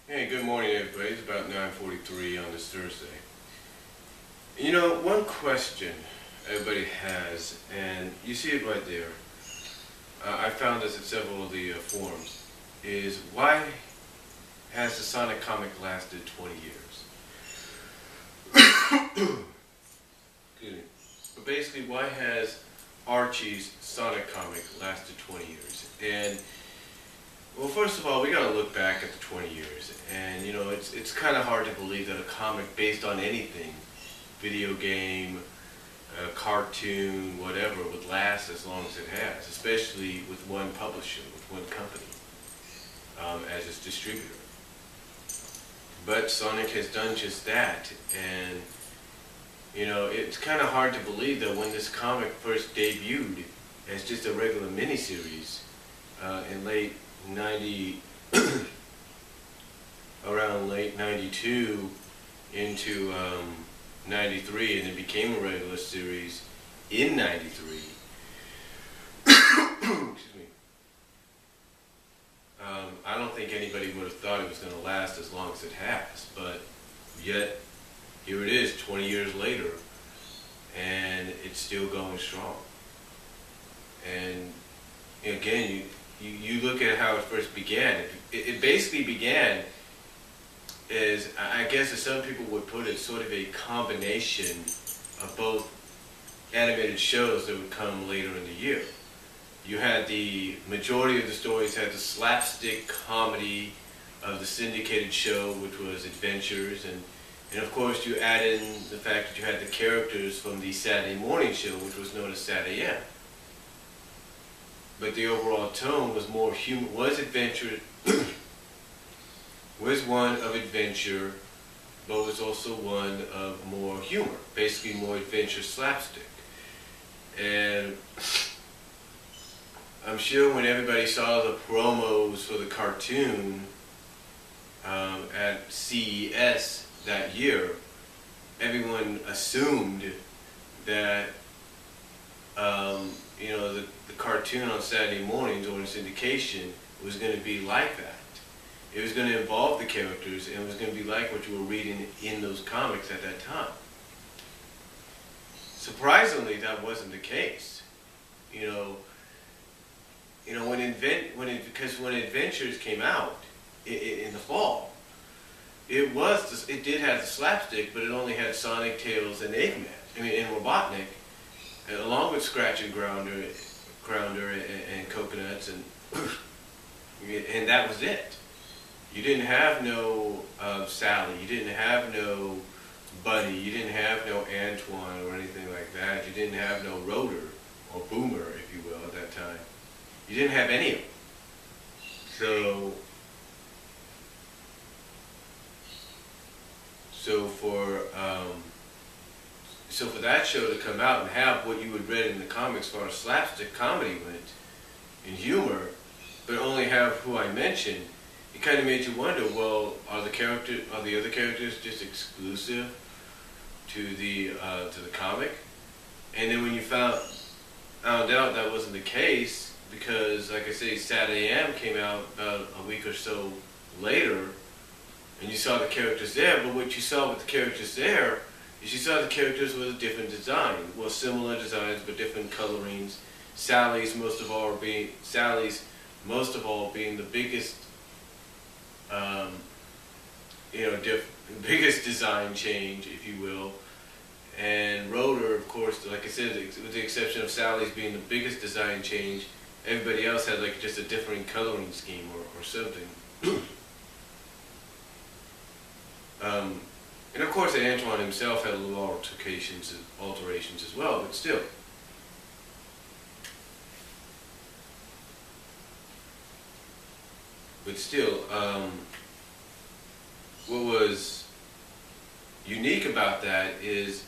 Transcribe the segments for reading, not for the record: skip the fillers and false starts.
Hey, good morning, everybody. It's about 9:43 on this Thursday. You know, one question everybody has, and you see it right there. I found this in several of the forums, is why has the Sonic comic lasted 20 years? Excuse me. But basically, why has Archie's Sonic comic lasted 20 years? And well, first of all, we gotta look back at the 20 years, and you know, it's kind of hard to believe that a comic based on anything, video game, cartoon, whatever, would last as long as it has, especially with one publisher, with one company, as its distributor. But Sonic has done just that, and you know, it's kind of hard to believe that when this comic first debuted as just a regular miniseries in late 90, around late 92 into 93, and it became a regular series in 93. Excuse me. I don't think anybody would have thought it was going to last as long as it has, but yet here it is 20 years later, and it's still going strong. And again, you look at how it first began. It basically began as, I guess as some people would put it, sort of a combination of both animated shows that would come later in the year. You had the majority of the stories had the slapstick comedy of the syndicated show, which was Adventures, and of course you add in the fact that you had the characters from the Saturday morning show, which was known as Saturday AM. But the overall tone was more human, was adventure, was one of adventure, but was also one of more humor, basically more adventure slapstick. And I'm sure when everybody saw the promos for the cartoon at CES that year, everyone assumed that you know, the cartoon on Saturday mornings or in syndication was going to be like that. It was going to involve the characters, and it was going to be like what you were reading in those comics at that time. Surprisingly, that wasn't the case. Because when Adventures came out in the fall, it did have the slapstick, but it only had Sonic, Tails, and Eggman. And Robotnik, along with Scratch and Grounder and Coconuts, and that was it. You didn't have no Sally, you didn't have no Buddy, you didn't have no Antoine or anything like that. You didn't have no Rotor, or Boomer, if you will, at that time. You didn't have any of them. So for that show to come out and have what you had read in the comics as far as slapstick comedy went, and humor, but only have who I mentioned, it kind of made you wonder, well, are the other characters just exclusive to the comic? And then when you found out that wasn't the case, because like I say, Saturday AM came out about a week or so later, and you saw the characters there, but what you saw with the characters there is you saw the characters with a different design. Well, similar designs, but different colorings. Sally's most of all being the biggest, biggest design change, if you will. And Rotor, of course, like I said, with the exception of Sally's being the biggest design change, everybody else had like just a different coloring scheme or something. And of course, Antoine himself had a little alterations as well, but still. What was unique about that is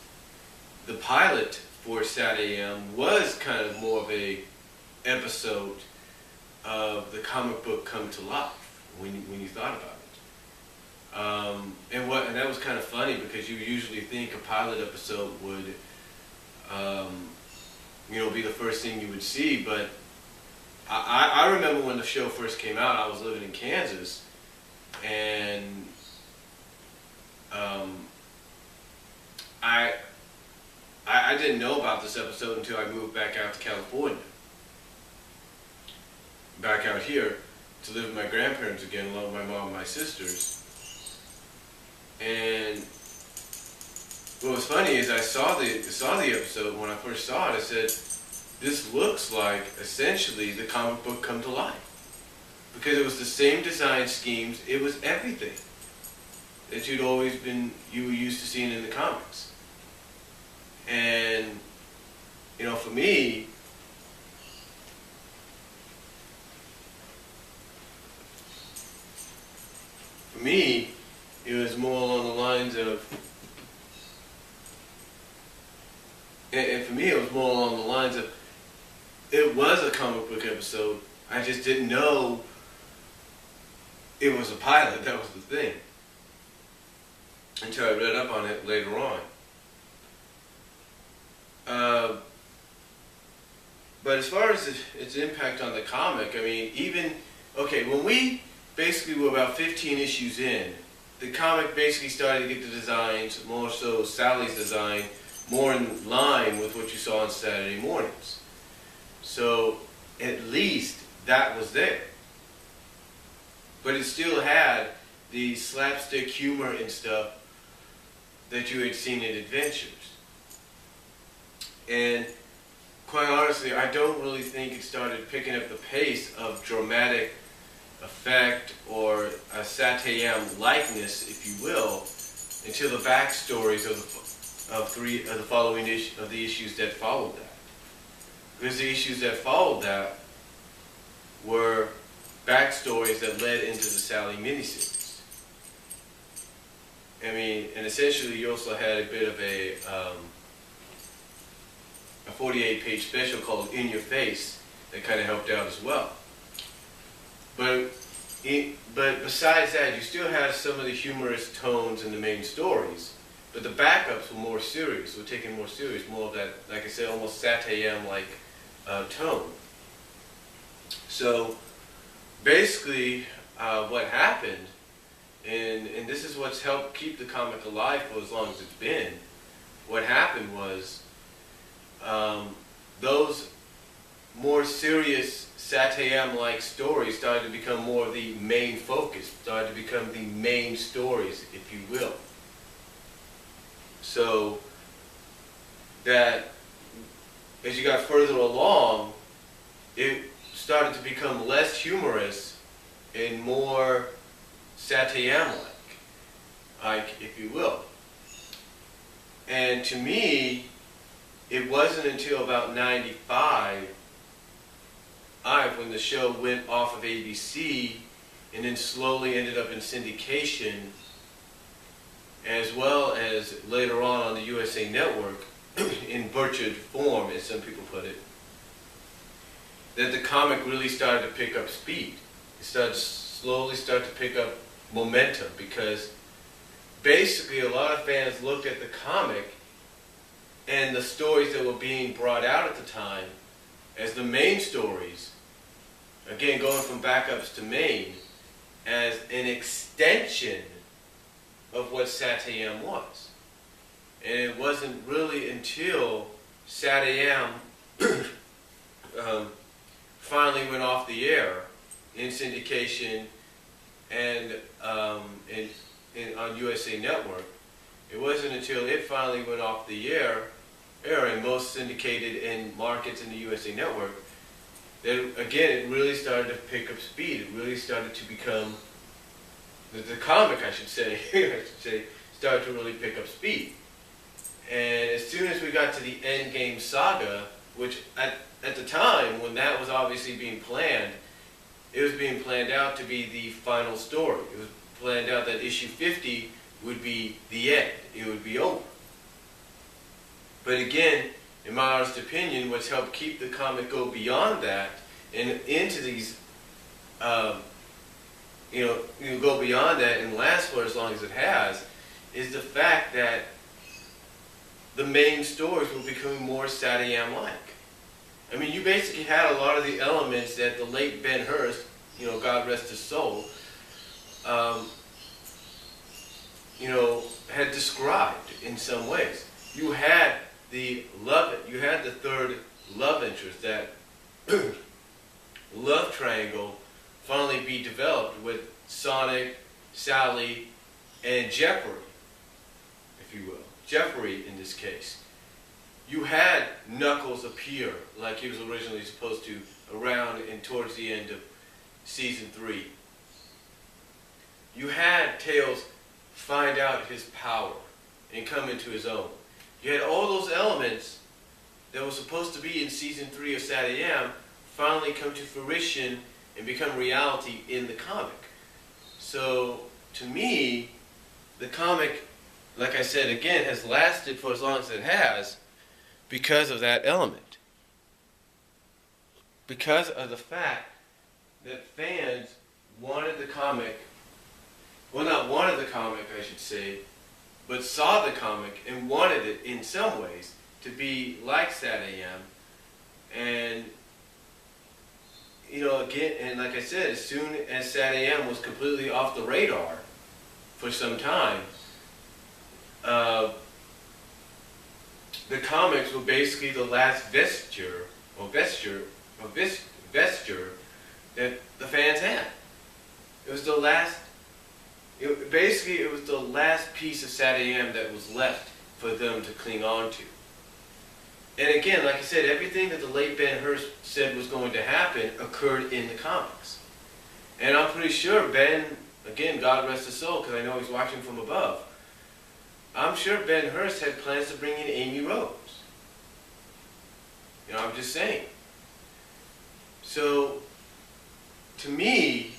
the pilot for Saturday AM was kind of more of a episode of the comic book come to life when you thought about it. And that was kind of funny, because you usually think a pilot episode would be the first thing you would see, but I remember when the show first came out, I was living in Kansas, And I didn't know about this episode until I moved back out to California. Back out here to live with my grandparents again, along with my mom and my sisters. And what was funny is I saw the episode. When I first saw it, I said, this looks like essentially the comic book come to life. Because it was the same design schemes, it was everything that you were used to seeing in the comics. And, you know, for me, it was more along the lines of, and for me it was more along the lines of, it was a comic book episode, I just didn't know it was a pilot, that was the thing, until I read up on it later on. But as far as its impact on the comic, I mean, when we basically were about 15 issues in, the comic basically started to get the designs, more so Sally's design, more in line with what you saw on Saturday mornings. So at least that was there. But it still had the slapstick humor and stuff that you had seen in Adventures. And quite honestly, I don't really think it started picking up the pace of dramatic effect or a Satayam likeness, if you will, until the backstories of the issues that followed that. Because the issues that followed that were backstories that led into the Sally miniseries. I mean, and essentially you also had a bit of a 48-page special called In Your Face that kind of helped out as well. But besides that, you still have some of the humorous tones in the main stories, but the backups were more serious, were taken more serious, more of that, like I said, almost Satayam-like tone. So basically, what happened, and this is what's helped keep the comic alive for as long as it's been, what happened was those more serious Satayam-like stories started to become more of the main focus, started to become the main stories, if you will. So that as you got further along, it started to become less humorous and more Satayam-like, if you will. And to me, it wasn't until about 95 when the show went off of ABC and then slowly ended up in syndication, as well as later on the USA Network, in butchered form, as some people put it, that the comic really started to pick up speed. It started to slowly start to pick up momentum, because basically a lot of fans looked at the comic and the stories that were being brought out at the time as the main stories, again going from backups to main, as an extension of what Satayam was. And it wasn't really until Satayam finally went off the air in syndication and on USA Network, it wasn't until it finally went off the air and most syndicated in markets in the USA Network, that again it really started to pick up speed. It really started to become, the comic I should say, started to really pick up speed. And as soon as we got to the Endgame saga, which at the time when that was obviously being planned, it was being planned out to be the final story. It was planned out that issue 50 would be the end. It would be over. But again, in my honest opinion, what's helped keep the comic go beyond that and into these, go beyond that and last for as long as it has, is the fact that the main stories were becoming more Satayam-like. I mean, you basically had a lot of the elements that the late Ben Hurst, God rest his soul, had described in some ways. You had the third love interest, that love triangle finally be developed with Sonic, Sally, and Jeopardy, if you will. Jeopardy in this case. You had Knuckles appear like he was originally supposed to around and towards the end of season 3. You had Tails find out his power and come into his own. You had all those elements that were supposed to be in season 3 of Sad AM finally come to fruition and become reality in the comic. So, to me, the comic, like I said again, has lasted for as long as it has because of that element. Because of the fact that fans wanted the comic, well, not wanted the comic, I should say, but saw the comic and wanted it in some ways to be like Sad AM. And, again, and like I said, as soon as Sad AM was completely off the radar for some time, the comics were basically the last vesture that the fans had. It was the last. It was the last piece of Sad AM that was left for them to cling on to. And again, like I said, everything that the late Ben Hurst said was going to happen occurred in the comics. And I'm pretty sure Ben, again, God rest his soul, because I know he's watching from above, I'm sure Ben Hurst had plans to bring in Amy Rose. I'm just saying. So, to me,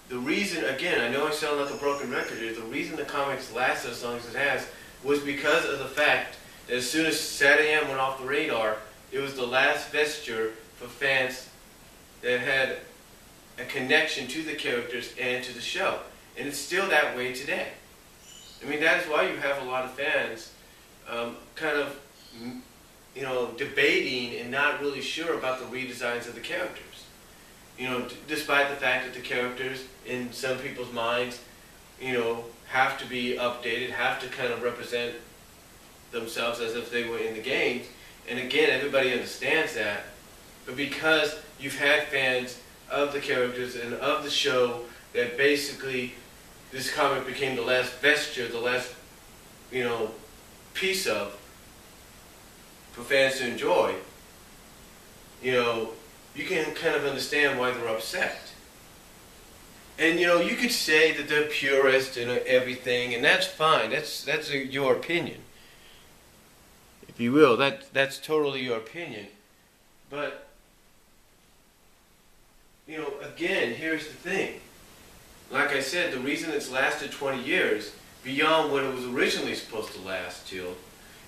the reason, again, I know I sound like a broken record here, the reason the comics lasted as long as it has was because of the fact that as soon as Sad AM went off the radar, it was the last vesture for fans that had a connection to the characters and to the show. And it's still that way today. I mean, that is why you have a lot of fans debating and not really sure about the redesigns of the characters. Despite the fact that the characters, in some people's minds, have to be updated, have to kind of represent themselves as if they were in the games. And again, everybody understands that. But because you've had fans of the characters and of the show that basically this comic became the last vesture, the last, piece of for fans to enjoy, you can kind of understand why they're upset. And you could say that they're purist and everything, and that's fine. That's your opinion, if you will. That's totally your opinion. But again, here's the thing. Like I said, the reason it's lasted 20 years beyond what it was originally supposed to last till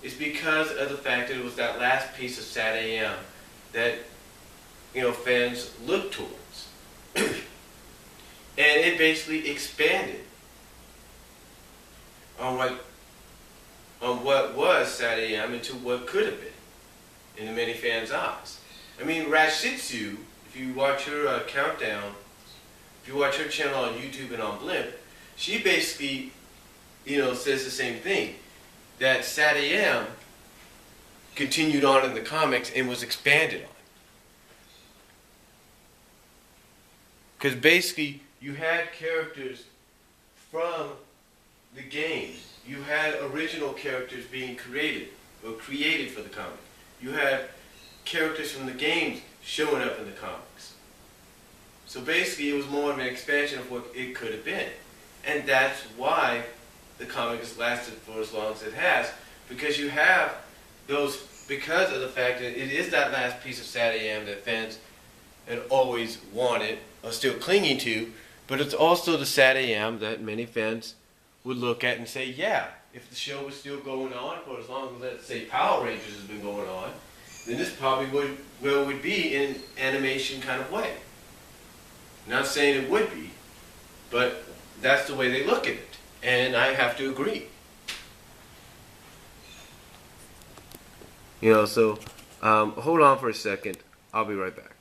is because of the fact that it was that last piece of Sad AM that fans looked towards. And it basically expanded on what was Sad AM into what could have been in many fans' eyes. I mean, Rashitsu, if you watch her countdown, if you watch her channel on YouTube and on Blimp, she basically, says the same thing, that Sad AM continued on in the comics and was expanded on. Because basically, you had characters from the games. You had original characters being created for the comic. You had characters from the games showing up in the comics. So basically, it was more of an expansion of what it could have been. And that's why the comic has lasted for as long as it has. Because you have those, because of the fact that it is that last piece of Sad AM that fans had always wanted, or still clinging to, but it's also the Sad AM that many fans would look at and say, yeah, if the show was still going on for as long as, let's say, Power Rangers has been going on, then this probably would be in an animation kind of way. Not saying it would be, but that's the way they look at it. And I have to agree. So hold on for a second. I'll be right back.